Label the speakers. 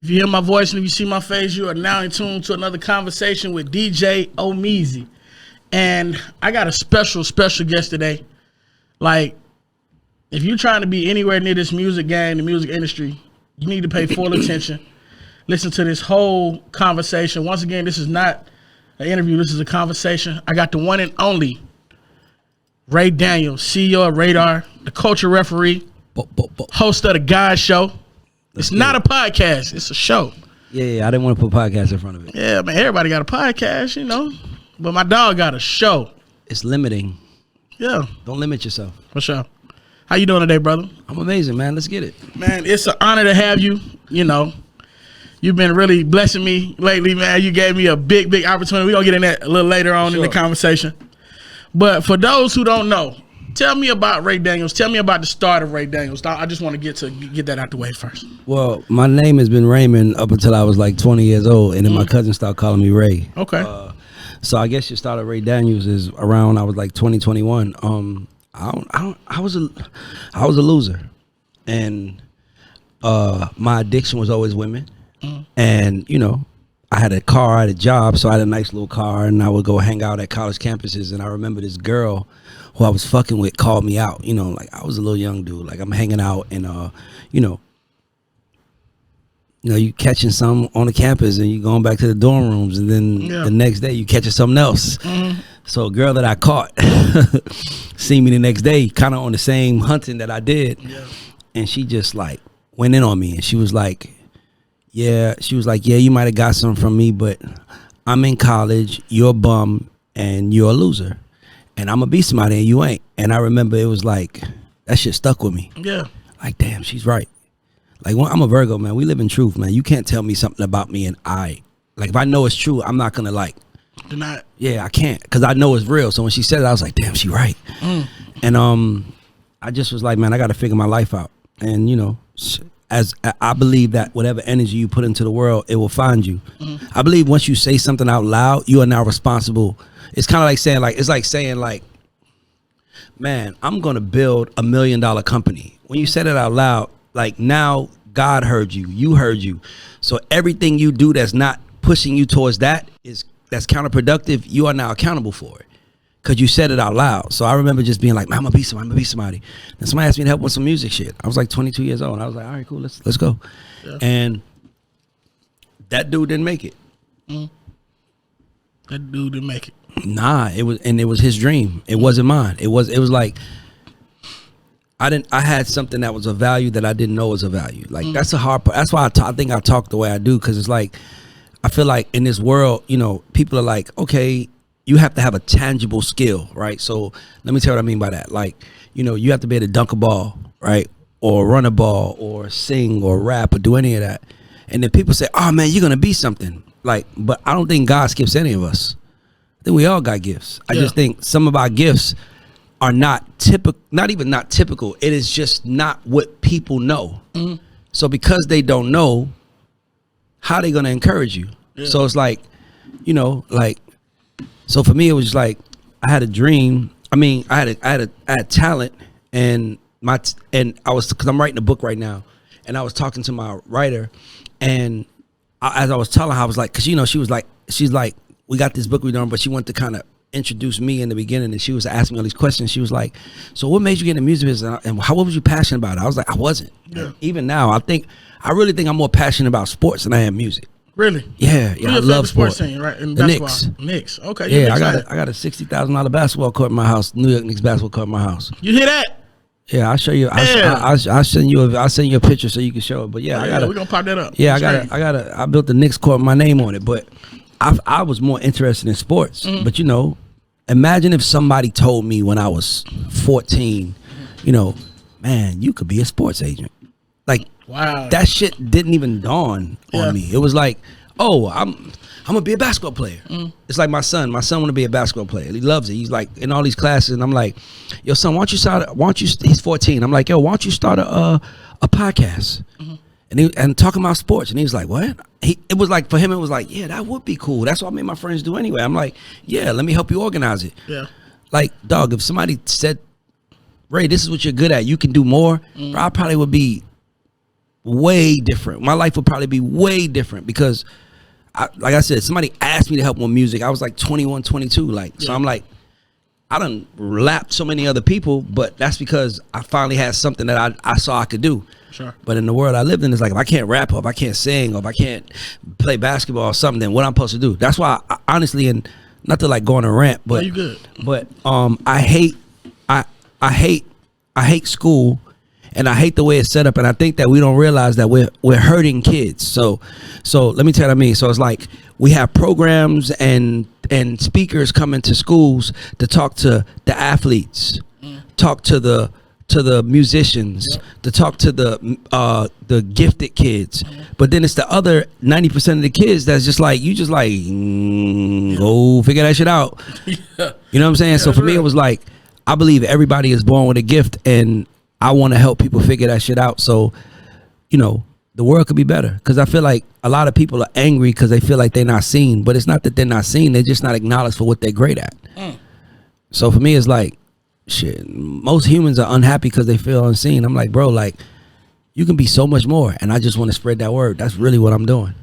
Speaker 1: If you hear my voice and if you see my face, you are now in tune to another conversation with DJ Omeezy. And I got a special guest today. Like, if you're trying to be anywhere near this music game, the music industry, you need to pay full attention. Listen to this whole conversation. Once again, this is not an interview. This is a conversation. I got the one and only Ray Daniels, CEO of Radar, the culture referee, host of the Guys Show. It's not a podcast. It's a show.
Speaker 2: Yeah, I didn't want to put podcast in front of it.
Speaker 1: Yeah, man, everybody got a podcast, you know. But my dog got a show.
Speaker 2: It's limiting.
Speaker 1: Yeah.
Speaker 2: Don't limit yourself.
Speaker 1: For sure. How you doing today, brother?
Speaker 2: I'm amazing, man. Let's get it.
Speaker 1: Man, it's an honor to have you. You know, you've been really blessing me lately, man. You gave me a big opportunity. We're going to get in that a little later on in the conversation. But for those who don't know, tell me about Ray Daniels. Tell me about the start of Ray Daniels. I just want to get that out the way first.
Speaker 2: Well, my name has been Raymond up until I was like 20 years old, and then my cousin started calling me Ray.
Speaker 1: Okay.
Speaker 2: So I guess you started Ray Daniels is around I was like 2021. I was a loser, and my addiction was always women, and you know. I had a car, I had a job, so I had a nice little car, and I would go hang out at college campuses. And I remember this girl who I was fucking with called me out. You know, like I was a little young dude. Like I'm hanging out, and you know, you catching some on the campus, and you going back to the dorm rooms, and then the next day you catching something else. So a girl that I caught seen me the next day, kind of on the same hunting that I did, and she just like went in on me, and she was like. Yeah, you might have got something from me, but I'm in college, you're a bum, and you're a loser. And I'm going to be somebody, and you ain't. And I remember it was like, that shit stuck with me.
Speaker 1: Yeah.
Speaker 2: Like, damn, she's right. Like, I'm a Virgo, man. We live in truth, man. You can't tell me something about me, and if I know it's true, I'm not going to, like.
Speaker 1: Deny it.
Speaker 2: Yeah, I can't, because I know it's real. So when she said it, I was like, damn, she right. And I just was like, man, I got to figure my life out. And, you know, as I believe that whatever energy you put into the world, it will find you. I believe once you say something out loud, you are now responsible. It's kind of like saying, man, I'm going to build $1 million company. When you said it out loud, like now God heard you, you heard you. So everything you do that's not pushing you towards that's counterproductive, you are now accountable for it. Because you said it out loud. So I remember just being like, man, I'm going to be somebody. And somebody asked me to help with some music shit. I was like 22 years old. And I was like, all right, cool, let's go. Yeah. And that dude didn't make it.
Speaker 1: That dude didn't make it.
Speaker 2: Nah, it was his dream. It wasn't mine. It was like, I had something that was a value that I didn't know was a value. Like, that's a hard part. That's why I think I talk the way I do. Because it's like, I feel like in this world, you know, people are like, okay, you have to have a tangible skill, right? So let me tell you what I mean by that. Like, you know, you have to be able to dunk a ball, right? Or run a ball or sing or rap or do any of that. And then people say, oh man, you're going to be something. Like, but I don't think God skips any of us. I think we all got gifts. I just think some of our gifts are not typical, not even not typical. It is just not what people know. So because they don't know, how are they going to encourage you? So it's like, you know, like, so for me, it was just like I had a dream. I mean, I had talent, and I was, because I'm writing a book right now, and I was talking to my writer, and as I was telling her, I was like, because you know, she's like, we got this book we're doing, but she wanted to kind of introduce me in the beginning, and she was asking me all these questions. She was like, so what made you get in the music business, and what was you passionate about? I was like, I wasn't. Even now, I really think I'm more passionate about sports than I am music.
Speaker 1: Really?
Speaker 2: Yeah, I love sports.
Speaker 1: Team, right? In
Speaker 2: the
Speaker 1: basketball. Knicks. Okay.
Speaker 2: Yeah, I got a $60,000 basketball court in my house. New York Knicks basketball court in my house.
Speaker 1: You hear that?
Speaker 2: Yeah, I'll show you. I'll send you a picture so you can show it. But yeah,
Speaker 1: we're gonna pop that up.
Speaker 2: Yeah, I built the Knicks court with my name on it. But I was more interested in sports. But you know, imagine if somebody told me when I was 14, you know, man, you could be a sports agent. Like, wow, that shit didn't even dawn on me. It was like, oh, I'm gonna be a basketball player. It's like my son want to be a basketball player. He loves it. He's like in all these classes, and I'm like, yo, son, he's 14. I'm like, yo, why don't you start a podcast? And talking about sports. And he was like, what? It was like, for him, it was like, yeah, that would be cool. That's what I made my friends do anyway. I'm like, yeah, let me help you organize it. Yeah. Like, dog, if somebody said, Ray, this is what you're good at, you can do more, bro, I probably would be way different. My life would probably be way different because, like I said, somebody asked me to help with music. I was like 21, 22. Like, so I'm like, I done lapped so many other people, but that's because I finally had something that I saw I could do.
Speaker 1: Sure.
Speaker 2: But in the world I lived in, it's like, if I can't rap or if I can't sing or if I can't play basketball or something, then what I'm supposed to do? That's why I honestly, and not to like go on a rant, but
Speaker 1: you good.
Speaker 2: But I hate school, and I hate the way it's set up, and I think that we don't realize that we're hurting kids. So let me tell you what I mean. So it's like we have programs and speakers coming to schools to talk to the athletes, talk to the musicians, to talk to the gifted kids, but then it's the other 90% of the kids that's just like, you just like, go figure that shit out. You know what I'm saying? So for me, it was like, I believe everybody is born with a gift, and I want to help people figure that shit out. So, you know, the world could be better, because I feel like a lot of people are angry because they feel like they're not seen, but it's not that they're not seen, they're just not acknowledged for what they're great at. So for me, it's like, shit, most humans are unhappy because they feel unseen. I'm like, bro, like, you can be so much more, and I just want to spread that word. That's really what I'm doing.